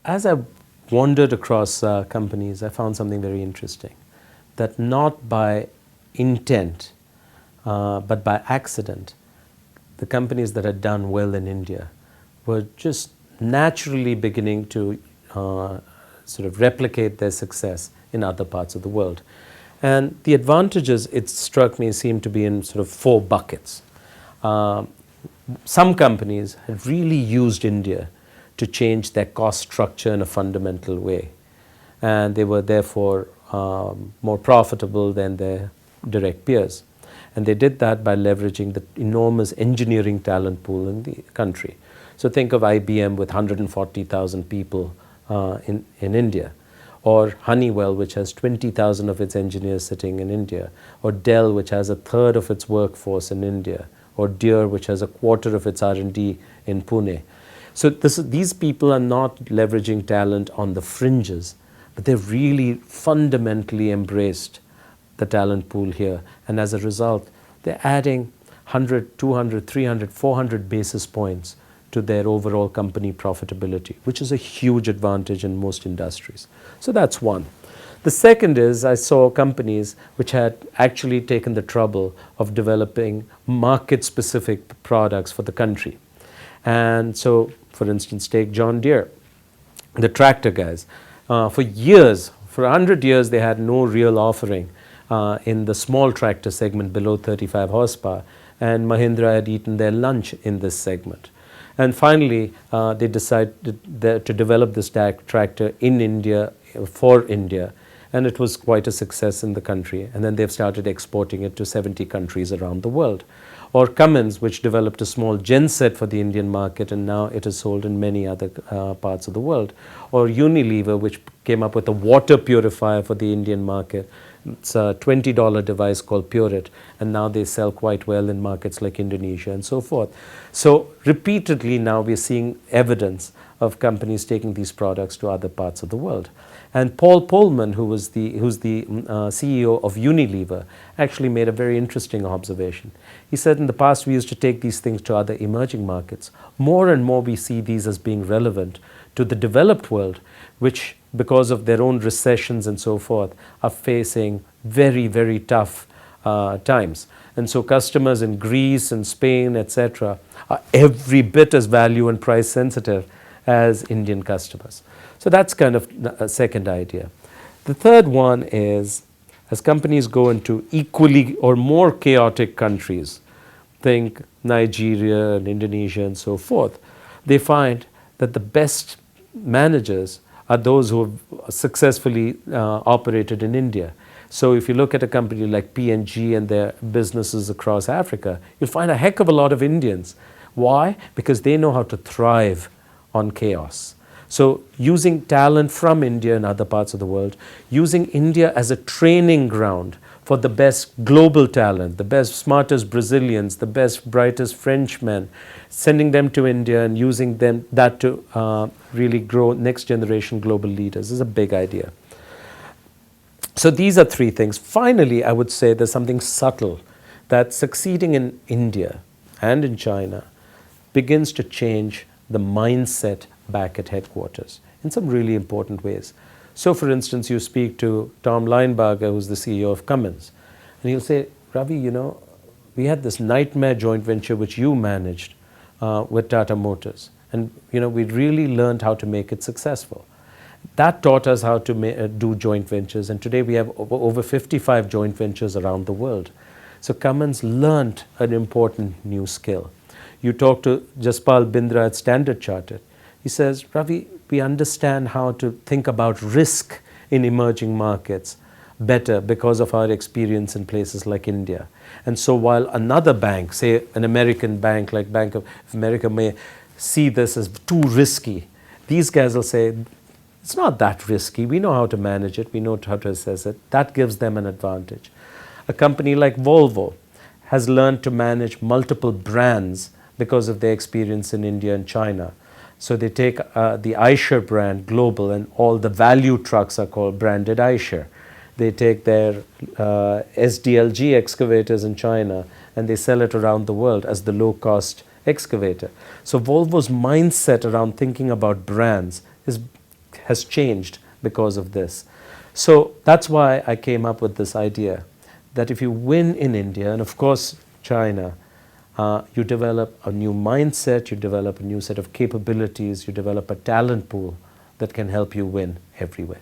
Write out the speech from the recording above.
as I wandered across companies, I found something very interesting, that not by intent, but by accident, the companies that had done well in India were just naturally beginning to sort of replicate their success in other parts of the world. And the advantages, it struck me, seemed to be in sort of four buckets. Some companies had really used India to change their cost structure in a fundamental way, and they were therefore more profitable than their direct peers. And they did that by leveraging the enormous engineering talent pool in the country. So think of IBM with 140,000 people in India, or Honeywell, which has 20,000 of its engineers sitting in India, or Dell, which has a third of its workforce in India, or Deere, which has a quarter of its R&D in Pune. So these people are not leveraging talent on the fringes, but they've really fundamentally embraced the talent pool here. And as a result, they're adding 100, 200, 300, 400 basis points to their overall company profitability, which is a huge advantage in most industries. So that's one. The second is, I saw companies which had actually taken the trouble of developing market-specific products for the country. And so, for instance, take John Deere, the tractor guys. For years, for 100 years, they had no real offering in the small tractor segment below 35 horsepower, and Mahindra had eaten their lunch in this segment. And finally, they decided to develop this tractor in India, for India, and it was quite a success in the country. And then they've started exporting it to 70 countries around the world. Or Cummins, which developed a small genset for the Indian market, and now it is sold in many other parts of the world. Or Unilever, which came up with a water purifier for the Indian market. It's a $20 device called Purit, and now they sell quite well in markets like Indonesia and so forth. So repeatedly now we're seeing evidence of companies taking these products to other parts of the world. And Paul Polman, who's the CEO of Unilever, actually made a very interesting observation. He said in the past we used to take these things to other emerging markets. More and more we see these as being relevant to the developed world, which, because of their own recessions and so forth, are facing very, very tough times. And so customers in Greece and Spain, etc., are every bit as value and price sensitive as Indian customers. So that's kind of a second idea. The third one is, as companies go into equally or more chaotic countries, think Nigeria and Indonesia and so forth, they find that the best managers are those who have successfully operated in India. So if you look at a company like P&G and their businesses across Africa, you'll find a heck of a lot of Indians. Why? Because they know how to thrive on chaos. So using talent from India and other parts of the world, using India as a training ground for the best global talent, the best, smartest Brazilians, the best, brightest Frenchmen, sending them to India and using that to really grow next generation global leaders is a big idea. So these are three things. Finally, I would say there's something subtle, that succeeding in India and in China begins to change the mindset back at headquarters in some really important ways. So for instance, you speak to Tom Linebarger, who's the CEO of Cummins, and he'll say, Ravi, you know, we had this nightmare joint venture which you managed with Tata Motors, and you know, we really learned how to make it successful. That taught us how to do joint ventures, and today we have over 55 joint ventures around the world. So Cummins learned an important new skill. You talk to Jaspal Bindra at Standard Chartered. He says, Ravi, we understand how to think about risk in emerging markets better because of our experience in places like India. And so while another bank, say an American bank like Bank of America, may see this as too risky, these guys will say, it's not that risky. We know how to manage it. We know how to assess it. That gives them an advantage. A company like Volvo has learned to manage multiple brands because of their experience in India and China. So they take the Eicher brand global, and all the value trucks are called branded Eicher. They take their SDLG excavators in China and they sell it around the world as the low-cost excavator. So Volvo's mindset around thinking about brands is has changed because of this. So that's why I came up with this idea that if you win in India, and of course China, you develop a new mindset, you develop a new set of capabilities, you develop a talent pool that can help you win everywhere.